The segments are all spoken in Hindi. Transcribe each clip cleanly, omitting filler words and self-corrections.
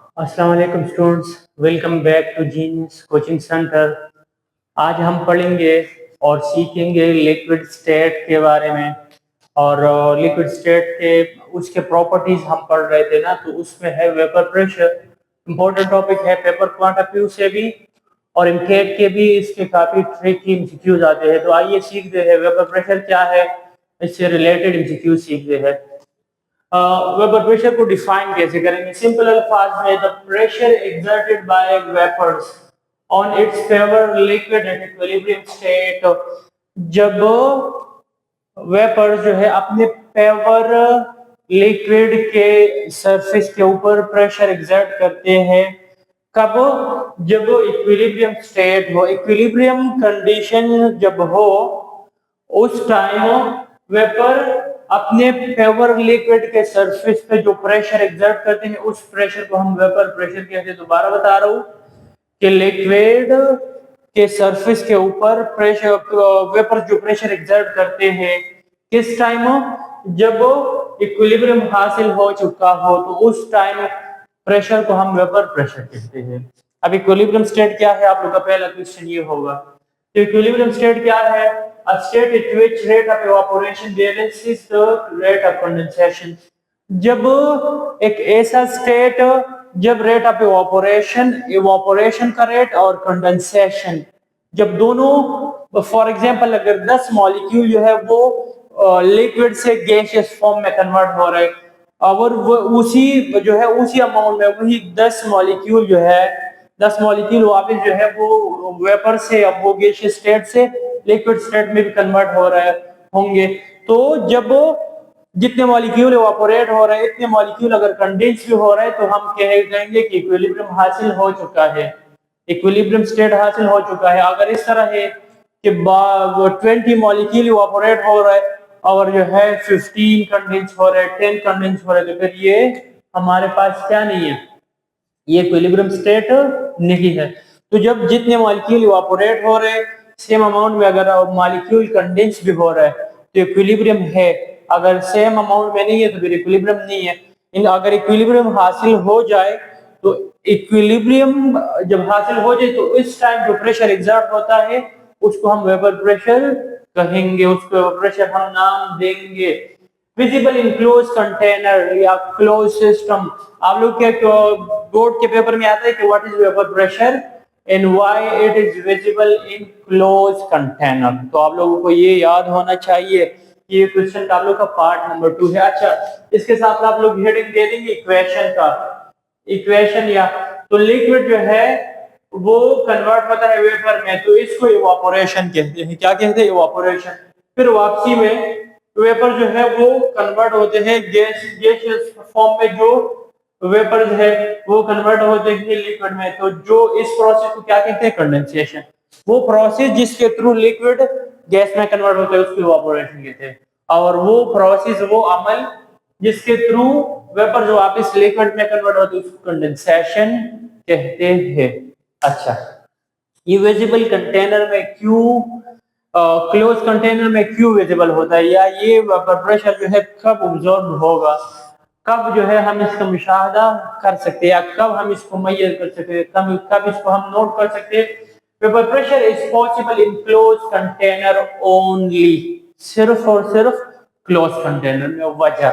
अस्सलाम वालेकुम students, welcome back to genius coaching centre. आज हम पढ़ेंगे और सीखेंगे लिक्विड स्टेट के बारे में। और लिक्विड स्टेट के उसके प्रॉपर्टीज हम पढ़ रहे थे ना, तो उसमें है वेपर प्रेशर। इम्पोर्टेंट टॉपिक है पेपर पॉइंट ऑफ व्यू से भी और इनकेट के भी इसके काफी ट्रिकी एमसीक्यूज आते हैं। तो आइए सीखते हैं वेपर प्रेशर क्या है, इससे रिलेटेड एमसीक्यू सीखते हैं। वेपर प्रेशर को डिफाइन कैसे करेंगे? सिंपल अल्फाज में, the pressure exerted by vapours on its favour liquid at equilibrium state. जब वेपर जो है अपने फेवर लिक्विड के सरफेस के ऊपर प्रेशर एक्सर्ट करते हैं, कब? जब इक्विलिब्रियम स्टेट हो, इक्विलिब्रियम कंडीशन जब हो, उस टाइम वेपर अपने फेवर लिक्विड के सरफेस पे जो प्रेशर एक्सर्ट करते हैं, उस प्रेशर को हम वेपर प्रेशर कहते हैं। दोबारा बता रहा हूं कि लिक्विड के सरफेस के ऊपर प्रेशर वेपर जो प्रेशर एक्सर्ट करते हैं, किस टाइम? जब इक्विलिब्रियम हासिल हो चुका हो, तो उस टाइम प्रेशर को हम वेपर प्रेशर कहते हैं। अब इक्विलिब्रियम स्टेट क्या है? आप लोग का पहला क्वेश्चन ये होगा। तो इक्विलिब्रियम स्टेट क्या है? A state at which rate of evaporation balances the rate of condensation। जब एक ऐसा स्टेट जब रेट ऑफ इवापोरेशन का रेट और कंडेंसेशन जब दोनों, फॉर एग्जांपल अगर 10 मॉलिक्यूल जो है वो लिक्विड से गैसियस फॉर्म में कन्वर्ट हो रहे, और वो उसी जो है उसी अमाउंट में वही 10 मॉलिक्यूल वापस जो है वो वेपर से, अब वो गैसियस स्टेट से लिक्विड स्टेट में भी कन्वर्ट हो रहे होंगे। तो जब जितने मॉलिक्यूल इवापोरेट हो रहे हैं, इतने मॉलिक्यूल अगर कंडेंस भी हो रहे हैं, तो हम कहेंगे कि इक्विलिब्रियम हासिल हो चुका है, इक्विलिब्रियम स्टेट हासिल हो चुका है। अगर इस तरह है कि 20 मॉलिक्यूल इवापोरेट हो रहा है और जो है 15 कंडेंस हो रहे हैं, 10 कंडेंस हो रहे हैं, तो फिर ये हमारे पास क्या नहीं है, ये इक्विलिब्रियम स्टेट नहीं है। तो जब जितने मॉलिक्यूल इवापोरेट हो रहे हैं, सेम अमाउंट में अगर मॉलिक्यूल कंडेंस भी हो रहा है, तो इक्विलिब्रियम है। अगर सेम अमाउंट में नहीं है तो फिर इक्विलिब्रियम नहीं है। अगर इक्विलिब्रियम हासिल हो जाए, तो इक्विलिब्रियम जब हासिल हो जाए, तो इस टाइम जो प्रेशर एग्जर्ट होता है उसको हम वेपर प्रेशर कहेंगे, उसको प्रेशर हम नाम देंगे। विजिबल इन क्लोज कंटेनर या क्लोज सिस्टम। आप लोग के बोर्ड के पेपर में आता है कि what is vapour pressure and why it is visible in close container. तो आप लोगों को ये याद होना चाहिए कि ये क्वेश्चन आप लोग का पार्ट नंबर 2 है। अच्छा, इसके साथ आप लोग हेडिंग दे देंगे इक्वेशन का, इक्वेशन या तो लिक्विड जो है वो कन्वर्ट होता है वेपर में, तो इसको इवापोरेशन कहते हैं। क्या कहते हैं? इवापोरेशन। फिर वापसी में वेपर जो है वो कन्वर्ट होते हैं गैसियस फॉर्म में, जो वेपर है वो कन्वर्ट होते हैं लिक्विड में। तो जो इस प्रोसेस को क्या कहते हैं? कंडेंसेशन। वो प्रोसेस जिसके थ्रू लिक्विड गैस में कन्वर्ट होता है उसको इवापोरेशन कहते हैं। और वो प्रोसेस, वो अमल जिसके थ्रू वेपर जो वापस लिक्विड में कन्वर्ट होता है उसको कंडेंसेशन कहते हैं। अच्छा, ये विजिबल कंटेनर में क्यों, क्लोज कंटेनर में क्यों विजिबल होता है, या ये वेपर प्रेशर जो है कब ऑब्जर्व होगा, कब जो है हम इसका मुशाहदा कर सकते हैं, या कब हम इसको मैयर कर सकते हैं, कब इसको हम नोट कर सकते हैं? Vapour pressure is possible in close container only, सिर्फ और सिर्फ क्लोज कंटेनर में। वजह,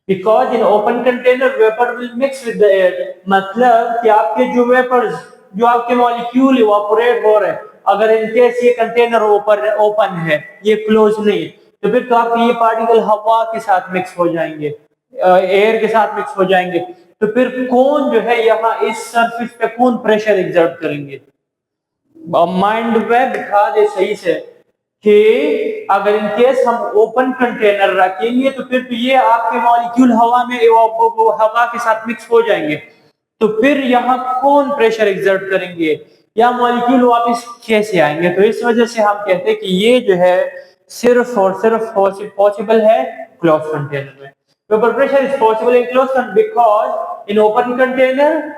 because in open container vapour will mix with the air. मतलब कि आपके जो वेपर्स, जो आपके मॉलिक्यूल इवापोरेट हो रहे हैं, अगर इनकेस ये कंटेनर ओपन है, ये क्लोज नहीं है, तो फिर तो आपके ये पार्टिकल हवा के साथ मिक्स हो जाएंगे, एयर के साथ मिक्स हो जाएंगे। तो फिर कौन जो है यहाँ इस सरफेस पे कौन प्रेशर एग्जर्ट करेंगे? माइंड में बिठा दे सही से कि अगर इन केस हम ओपन कंटेनर रखेंगे, तो फिर तो ये आपके मॉलिक्यूल हवा में हवा के साथ मिक्स हो जाएंगे। तो फिर यहाँ कौन प्रेशर एग्जर्ट करेंगे, या मॉलिक्यूल वापस कैसे आएंगे? तो इस वजह से हम कहते हैं कि ये जो है सिर्फ और सिर्फ पॉसिबल है क्लोज कंटेनर में। Vapour pressure is possible in close container because in open container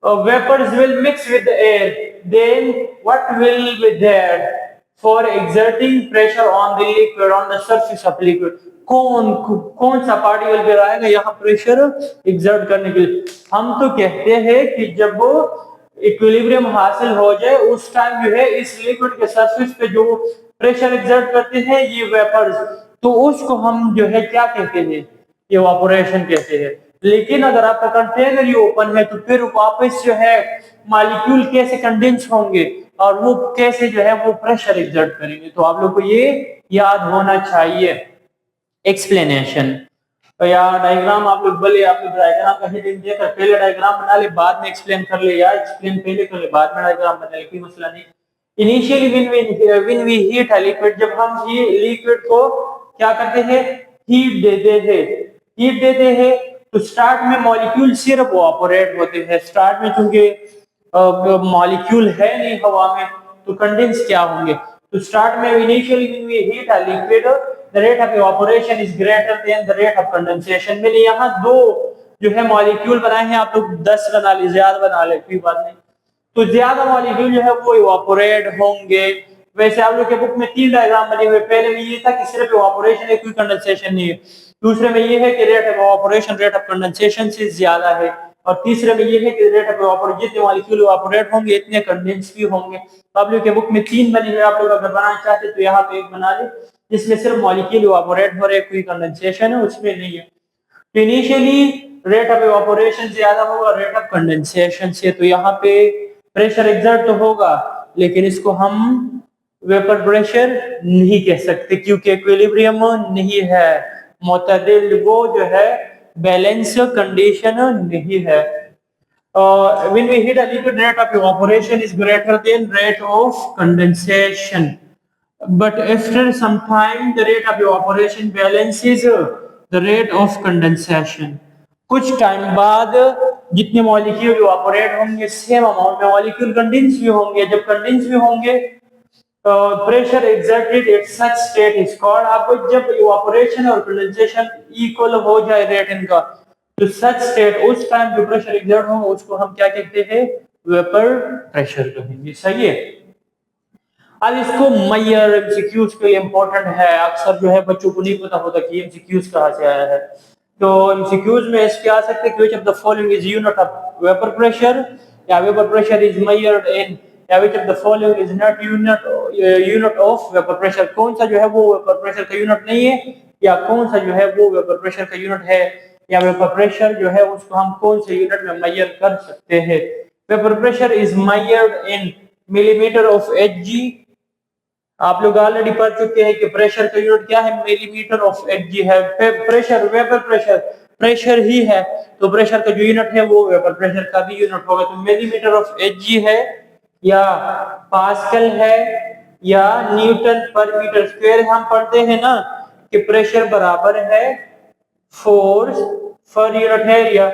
vapors will mix with the air. Then what will be there for exerting pressure on the liquid, on the surface of liquid? कौन सा पार्टिकल फिर आएगा यहाँ प्रेशर एग्जर्ट करने के लिए। हम तो कहते हैं कि जब वो इक्विलिब्रियम हासिल हो जाए उस टाइम जो है इस लिक्विड के सरफेस पे जो प्रेशर एग्जर्ट करते हैं ये वेपर्स, तो उसको हम जो है क्या कहते हैं, इवापोरेशन कहते हैं। लेकिन अगर आपका कंटेनर ही ओपन है तो फिर वापस जो है मॉलिक्यूल कैसे कंडेंस होंगे और वो कैसे जो है वो प्रेशर एग्जर्ट करेंगे, तो आप लोग को ये याद होना चाहिए। एक्सप्लेनेशन, तो यार डायग्राम आप लोग बोले, आप लोग डायग्राम का हेडिंग देकर पहले डायग्राम बना ले, बाद में एक्सप्लेन कर ले, या एक्सप्लेन पहले कर ले बाद में डायग्राम बना ले, कोई मसला नहीं। Initially when we heat a liquid, जब हम ये लिक्विड को क्या करते हैं, हीट देते हैं तो स्टार्ट में मॉलिक्यूल सिर्फ इवापोरेट होते हैं। स्टार्ट में चूंकि मॉलिक्यूल है नहीं हवा में तो कंडेंस क्या होंगे, तो स्टार्ट में initially when we heat a liquid the rate of evaporation is greater than the rate of condensation। मैंने यहाँ दो जो है मॉलिक्यूल बनाए हैं, आप लोग 10 बना ले, ज्यादा बना ले, कोई बात नहीं। तो ज्यादा मॉलिक्यूल जो है वो इवापोरेट होंगे। वैसे आप लोग के बुक में 3 डायग्राम बने हुए, पहले में ये था कि सिर्फ इवापोरेशन है, कोई कंडेंसेशन नहीं है। दूसरे में ये है कि rate of evaporation rate of condensation से ज्यादा है, और तीसरे में ये है कि रेट ऑफ इवापोरेशन जितने मॉलिक्यूल इवापोरेट होंगे इतने कंडेंस भी होंगे। तो आप लोग के बुक में 3 बने हुए, आप लोग अगर बनाना चाहते तो यहाँ पे एक बना ले जिसमें सिर्फ मॉलिक्यूल इवापोरेट हो रहे, कोई कंडेंसेशन है उसमें नहीं है। तो इनिशियली रेट ऑफ इवापोरेशन ज्यादा होगा रेट ऑफ कंडेंसेशन से, तो यहाँ पे प्रेशर एग्जर्ट तो होगा लेकिन इसको हम वेपर प्रेशर नहीं कह सकते क्योंकि इक्विलिब्रियम नहीं है, मुतदिल वो जो है बैलेंस कंडीशन नहीं है। When we heat a liquid, rate of evaporation is greater than rate of condensation, but after some time the rate of evaporation balances the rate of condensation। कुछ टाइम बाद जितने मॉलिक्यूल इवापोरेट होंगे सेम अमाउंट में मॉलिक्यूल कंडेंस भी होंगे। जब कंडेंस भी होंगे pressure exerted at such state is called, आपको जब इवापोरेशन और कंडेंसेशन इक्वल हो जाए रेट इनका, तो सच स्टेट उस टाइम जो प्रेशर एग्जर्ट होगा उसको हम क्या कहते हैं, वेपर प्रेशर कहेंगे। सही है। अब इसको मैयर एमसीक्यूज के लिए इंपॉर्टेंट है, अक्सर जो है बच्चों को नहीं पता होता कि एमसीक्यूज कहाँ से आया है। तो एमसीक्यूज में इसके आ सकते हैं, which of the following is unit of vapour pressure, या vapour pressure is measured in, या which of the following is not unit of vapour pressure, कौन सा जो है वो वेपर प्रेशर का यूनिट नहीं है, या कौन सा जो है वो वेपर प्रेशर का यूनिट है, या वेपर प्रेशर जो है उसको हम कौन से यूनिट में मेजर कर सकते हैं। Vapour pressure is measured in millimetre of Hg। आप लोग ऑलरेडी पढ़ चुके हैं कि प्रेशर का यूनिट क्या है, मिलीमीटर ऑफ Hg है। प्रेशर वेपर प्रेशर ही है, तो प्रेशर का जो यूनिट है वो वेपर प्रेशर का भी यूनिट होगा। तो मिलीमीटर ऑफ Hg है, या पास्कल है, या न्यूटन पर मीटर स्क्वायर। हम पढ़ते हैं ना कि प्रेशर बराबर है force per unit area,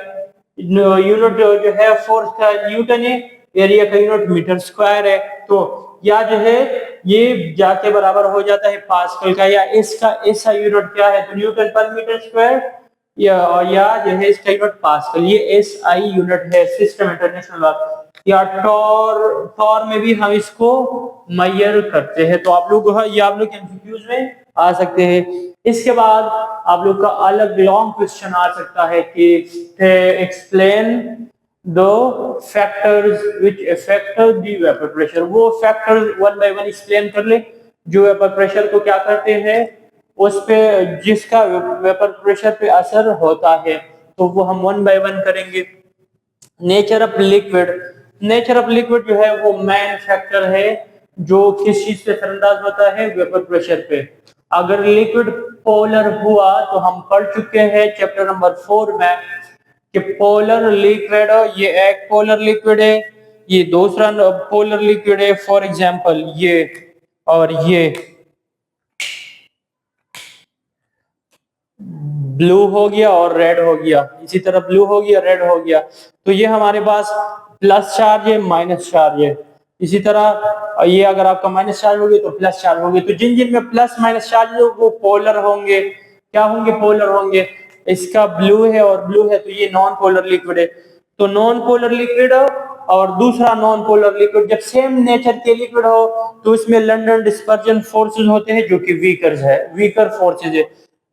unit जो है फोर्स का न्यूटन है, एरिया का यूनिट मीटर स्क्वायर है। तो या जो है ये जाके बराबर हो जाता है पास्कल का, या इसका ऐसा यूनिट क्या है तो न्यूटन पर मीटर स्क्वायर, या जो है इसका यूनिट पास्कल, ये एसआई यूनिट है, सिस्टम इंटरनेशनल लॉ। या टॉर में भी हम इसको मेजर करते हैं। तो आप लोग ये आप लोग एमसीक्यूज में आ सकते हैं। इसके बाद आप लोग का अलग लॉन्ग क्वेश्चन आ सकता है कि explain the factors which affect the vapour pressure. वो factors one by one explain कर ले जो वेपर प्रेशर को क्या करते हैं, उस पे जिसका वेपर प्रेशर पे असर होता है, तो वो हम वन बाय वन करेंगे। नेचर ऑफ लिक्विड जो है वो मेन फैक्टर है जो किस चीज पे असरअंदाज होता है, वेपर प्रेशर पे। अगर लिक्विड पोलर हुआ तो हम पढ़ चुके हैं चैप्टर नंबर 4 में कि पोलर लिक्विड, ये एक पोलर लिक्विड है, ये दूसरा पोलर लिक्विड है। फॉर एग्जांपल ये और ये ब्लू हो गया और रेड हो गया, इसी तरह ब्लू हो गया रेड हो गया, तो ये हमारे पास प्लस चार्ज है माइनस चार्ज है। इसी तरह ये अगर आपका माइनस चार्ज होगी तो प्लस चार्ज होगी, तो जिन जिन में प्लस माइनस चार्ज हो वो पोलर होंगे। क्या होंगे, पोलर होंगे। इसका ब्लू है और ब्लू है तो ये नॉन पोलर लिक्विड है। तो नॉन पोलर लिक्विड और दूसरा नॉन पोलर लिक्विड जब सेम नेचर के लिक्विड हो तो उसमें लंडन डिस्पर्जन फोर्सेस होते हैं जो कि वीकर फोर्सेस है।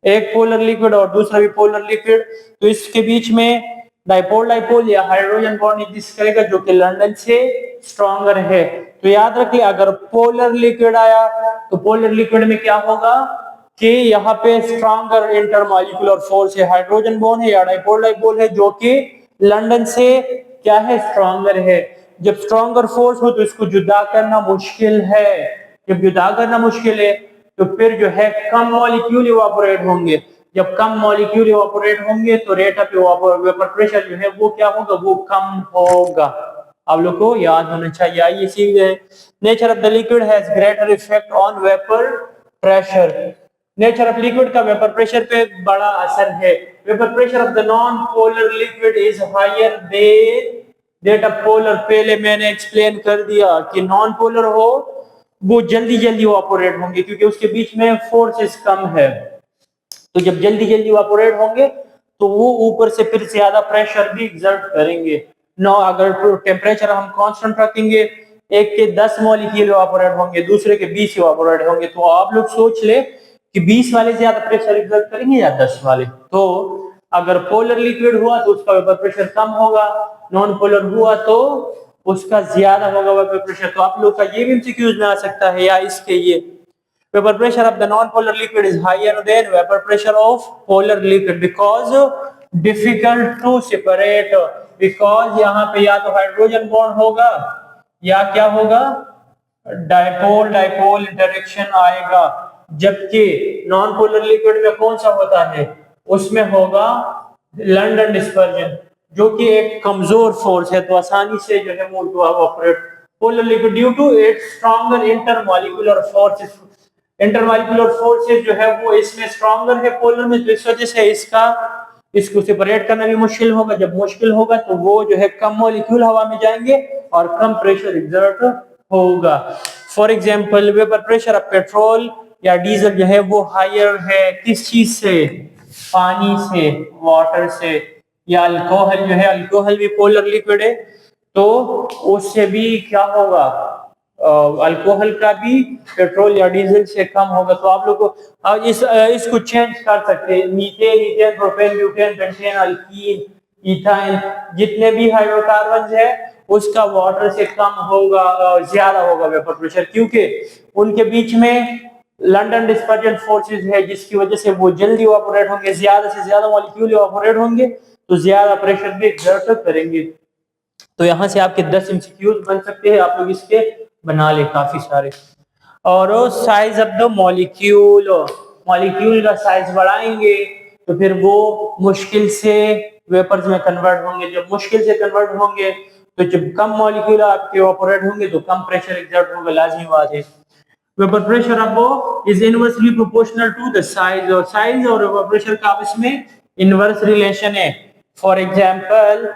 एक पोलर लिक्विड और दूसरा भी पोलर लिक्विड, तो इसके बीच में डाइपोल डाइपोल या हाइड्रोजन बॉन्ड एग्जिस्ट करेगा जो कि लंदन से स्ट्रॉन्गर है। तो याद रखिए अगर पोलर लिक्विड आया तो पोलर लिक्विड में क्या होगा कि यहाँ पे स्ट्रॉन्गर इंटरमॉलिक्यूलर फोर्स है, हाइड्रोजन बॉन्ड है या डाइपोल डाइपोल है जो कि लंदन से क्या है, स्ट्रॉन्गर है। जब स्ट्रॉन्गर फोर्स हो तो इसको जुदा करना मुश्किल है, जब जुदा करना मुश्किल है तो फिर जो है कम मॉलिक्यूल इवापोरेट होंगे, जब कम मॉलिक्यूल इवापोरेट होंगे तो रेट ऑफ वेपर प्रेशर जो है वो क्या होगा, वो कम होगा। आप लोग को याद होना चाहिए। आइए सीधे nature of the liquid has greater effect on vapour pressure. Nature of liquid का वेपर प्रेशर पे बड़ा असर है। Vapour pressure of the non polar liquid is higher than that of polar. पहले मैंने एक्सप्लेन कर दिया कि नॉन पोलर हो वो जल्दी जल्दी इवापोरेट होंगे क्योंकि उसके बीच में फोर्सेस कम है। तो जब जल्दी जल्दी इवापोरेट होंगे तो वो ऊपर से फिर ज्यादा प्रेशर भी एक्सर्ट करेंगे। नो अगर टेम्परेचर हम कांस्टेंट रखेंगे, एक के 10 मॉलिक्यूल इवापोरेट होंगे, दूसरे के 20 इवापोरेट होंगे, तो आप लोग सोच ले कि 20 वाले ज्यादा प्रेशर एक्सर्ट करेंगे या 10 वाले। तो अगर पोलर लिक्विड हुआ तो उसका वेपर प्रेशर कम होगा, नॉन पोलर हुआ तो उसका ज्यादा होगा वेपर प्रेशर। तो आप लोग का ये भी एमसीक्यूज में आ सकता है या इसके ये vapor pressure of the non-polar liquid is higher than vapor pressure of polar liquid because difficult to separate, because यहाँ पे या तो हाइड्रोजन बॉन्ड होगा या क्या होगा, डाइपोल डाइपोल इंटरेक्शन आएगा। जबकि नॉन पोलर लिक्विड में कौन सा होता है, उसमें होगा लंदन डिस्पर्जन जो कि एक कमजोर फोर्स है, तो आसानी से जो है वो operate. Polar liquid due to its stronger intermolecular forces, intermolecular forces जो है वो इसमें स्ट्रॉन्गर है पोलर में, तो इस वजह से इसको सेपरेट करना भी मुश्किल होगा। जब मुश्किल होगा तो वो जो है कम मॉलिक्यूल हवा में जाएंगे और कम प्रेशर एक्सर्ट होगा। For example vapour pressure of petrol या डीजल जो है वो हायर है किस चीज से, पानी से, वाटर से, या अल्कोहल जो है, अल्कोहल भी पोलर लिक्विड है तो उससे भी क्या होगा, अल्कोहल का भी पेट्रोल या डीजल से कम होगा। तो आप लोग को इसको चेंज कर सकते हैं, methane, ethane, propane, butane, pentane, alkyne, ethyne, जितने भी हाइड्रोकार्बन है उसका वाटर से कम होगा, ज्यादा होगा वेपर प्रेशर, क्योंकि उनके बीच में लंदन डिस्पर्जन फोर्सेस है जिसकी वजह से वो जल्दी इवापोरेट होंगे, ज्यादा से ज्यादा मॉलिक्यूल इवापोरेट होंगे तो ज्यादा प्रेशर भी एक्सर्ट करेंगे। तो यहाँ से आपके 10 एमसीक्यूज बन सकते हैं, आप लोग इसके बना ले काफी सारे। और size of the molecule, molecule का साइज बढ़ाएंगे तो फिर वो मुश्किल से वेपर्स में कन्वर्ट होंगे, जब मुश्किल से कन्वर्ट होंगे तो जब कम मॉलिक्यूल आपके इवापोरेट होंगे तो कम प्रेशर एक्सर्ट होगा, लाजमी बात है। वेपर प्रेशर अब is inversely proportional to the size, और साइज और वेपर प्रेशर का आपस में इनवर्स रिलेशन है। फॉर एग्जांपल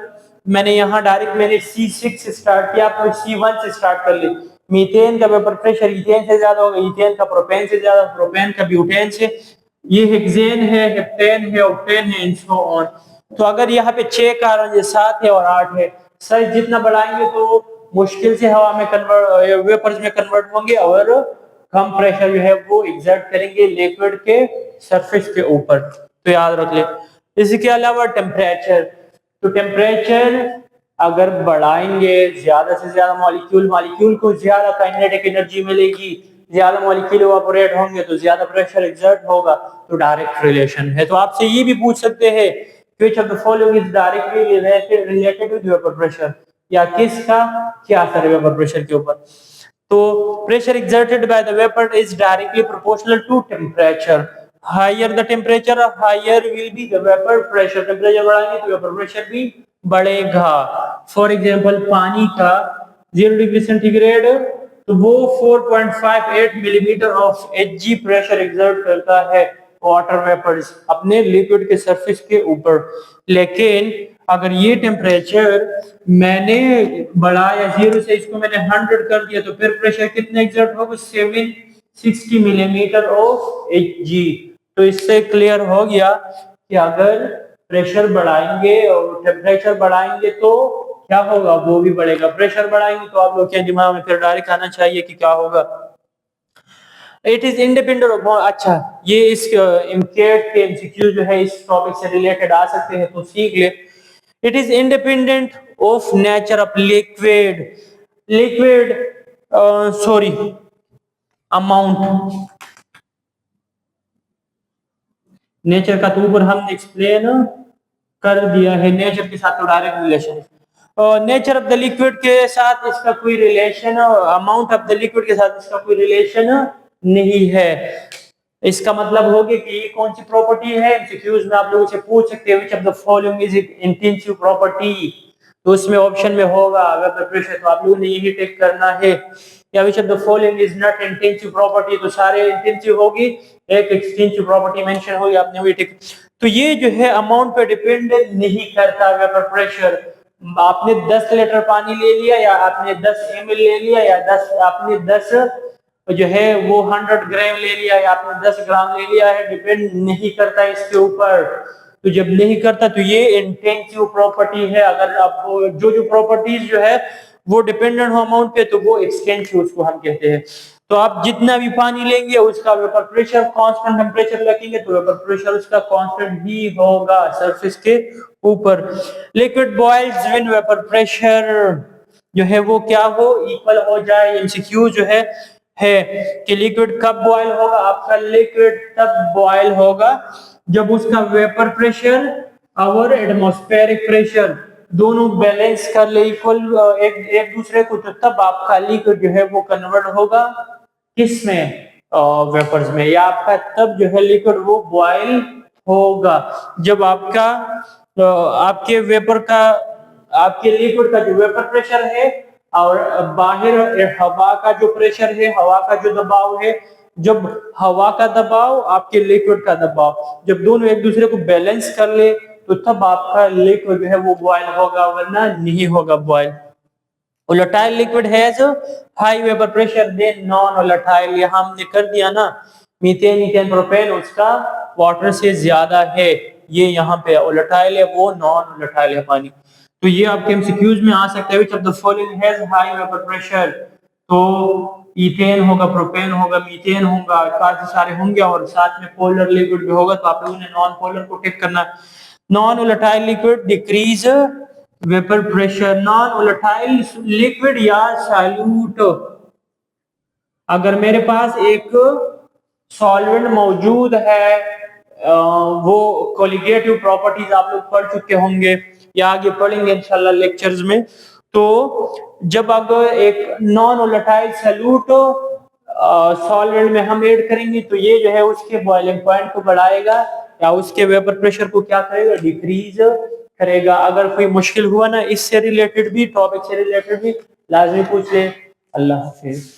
मैंने यहाँ डायरेक्ट मैंने C6 से स्टार्ट किया, आप C1 से स्टार्ट कर ले। मीथेन का वेपर प्रेशर इथेन से ज्यादा होगा, इथेन का प्रोपेन से ज्यादा, प्रोपेन का ब्यूटेन से, ये हेक्सेन है, हेप्टेन है, ऑक्टेन है, एंड सो ऑन। तो अगर यहाँ पे 6 कार्बन, 7 है और 8 है, साइज जितना बढ़ाएंगे तो मुश्किल से हवा में कन्वर्ट, वेपर्स में कन्वर्ट होंगे और कम प्रेशर जो है वो एक्सर्ट करेंगे लिक्विड के सरफेस के ऊपर। तो याद रख ले। इसके अलावा टेम्परेचर, तो टेम्परेचर अगर बढ़ाएंगे, ज्यादा से ज्यादा मॉलिक्यूल को ज्यादा काइनेटिक एनर्जी मिलेगी, ज्यादा मॉलिक्यूल इवापोरेट होंगे तो ज्यादा प्रेशर एक्सर्ट होगा, तो डायरेक्ट रिलेशन है। तो आपसे ये भी पूछ सकते हैं which of the following is directly related with vapour pressure, या किसका क्या असर है वेपर प्रेशर के ऊपर। तो pressure exerted by the vapor is directly proportional to temperature. Higher the temperature, higher will be the vapor pressure. Temperature बढ़ाएंगे तो vapor pressure भी बढ़ेगा। For example पानी का 0 डिग्री सेंटीग्रेड तो वो 4.58 millimetre of Hg pressure exert करता है वाटर वेपर्स अपने लिक्विड के सरफेस के ऊपर। लेकिन अगर ये टेम्परेचर मैंने बढ़ाया 0 से, इसको मैंने 100 कर दिया, तो फिर प्रेशर कितना एक्सर्ट होगा, 760 मिलीमीटर ऑफ Hg। तो इससे क्लियर हो गया कि अगर प्रेशर बढ़ाएंगे और टेम्परेचर बढ़ाएंगे तो क्या होगा, वो भी बढ़ेगा। प्रेशर बढ़ाएंगे तो आप लोग के दिमाग में फिर डायरेक्ट आना चाहिए कि क्या होगा, इट इज इंडिपेंडेंट ऑफ, अच्छा ये इस इम्केट के एमसीक्यू जो है इस टॉपिक से रिलेटेड आ सकते हैं, तो सीख ले। It is independent of nature of liquid, liquid sorry amount, nature का तो ऊपर हमने एक्सप्लेन कर दिया है, नेचर के साथ तो डायरेक्ट रिलेशन है। नेचर ऑफ द लिक्विड के साथ इसका कोई relation, amount of the liquid के साथ इसका कोई रिलेशन नहीं है। इसका मतलब हो गया कि ये कौन सी प्रॉपर्टी है, एमसीक्यूज में आप लोगों से पूछ सकते हैं which of the following is intensive property, तो उसमें ऑप्शन में होगा वेपर प्रेशर, तो आप लोगों ने यही टिक करना है। या which of the following is not intensive property, तो सारे इंटेंसिव होगी, एक एक्सटेंसिव प्रॉपर्टी मेंशन होगी, आपने वही टिक। तो ये जो है अमाउंट पे डिपेंड नहीं करता वेपर प्रेशर। आपने 10 लीटर पानी ले लिया या आपने 10 ml ले लिया या 10 आपने 10 जो है वो 100 ग्राम ले लिया या आपने 10 ग्राम ले लिया है, डिपेंड नहीं करता इसके ऊपर। तो जब नहीं करता तो ये इंटेंसिव प्रॉपर्टी है। अगर आप जो जो प्रॉपर्टीज जो है वो डिपेंडेंट हो अमाउंट पे, तो वो एक्सटेंसिव उसको हम कहते हैं। तो आप जितना भी पानी लेंगे उसका वेपर प्रेशर कांस्टेंट, टेम्परेचर रखेंगे तो वेपर प्रेशर उसका कांस्टेंट ही होगा सरफेस के ऊपर। Liquid boils when vapour pressure जो है वो क्या हो, इक्वल हो जाए। एमसीक्यू जो है कि लिक्विड कब बॉयल होगा, आपका लिक्विड तब बॉयल होगा जब उसका वेपर प्रेशर और एटमॉस्फेरिक प्रेशर दोनों बैलेंस कर ले इक्वल एक एक दूसरे को, तो तब आपका लिक्विड जो है वो कन्वर्ट होगा किसमें, वेपर्स में, या आपका तब जो है लिक्विड वो बॉयल होगा जब आपका आपके वेपर का, आपके लिक्विड का जो वेपर प्रेशर है और बाहर हवा का जो प्रेशर है, हवा का जो दबाव है, जब हवा का दबाव आपके लिक्विड का दबाव जब दोनों एक दूसरे को बैलेंस कर ले, तो तब आपका लिक्विड जो है वो बॉयल होगा, वरना नहीं होगा boil. Volatile liquid has high vapour pressure than non volatile, यहां हमने कर दिया ना, मीथेन मीथेन प्रोपेन उसका वाटर से ज्यादा है, ये यहाँ पे वोलेटाइल है, वो नॉन वोलेटाइल है पानी। तो ये आपके एमसीक्यूज में आ सकता है which of the following has high vapour pressure, तो इथेन होगा, प्रोपेन होगा, मीथेन होगा, काफी सारे होंगे और साथ में पोलर लिक्विड भी होगा, तो आप लोगों ने नॉन पोलर को टिक करना। Non volatile liquid decrease vapour pressure, non volatile liquid या सॉल्यूट, अगर मेरे पास एक सॉल्वेंट मौजूद है, वो कोलिगेटिव प्रॉपर्टीज आप लोग पढ़ चुके होंगे या आगे पढ़ेंगे इंशाल्लाह लेक्चर्स में। तो जब अगर एक नॉन वोलेटाइल सॉल्यूट सॉल्वेंट में हम ऐड करेंगे, तो ये जो है उसके बॉइलिंग पॉइंट को बढ़ाएगा या उसके वेपर प्रेशर को क्या करेगा, डिक्रीज करेगा। अगर कोई मुश्किल हुआ ना इससे रिलेटेड भी, टॉपिक से रिलेटेड भी लाजमी पूछ ले। अल्लाह हाफिज।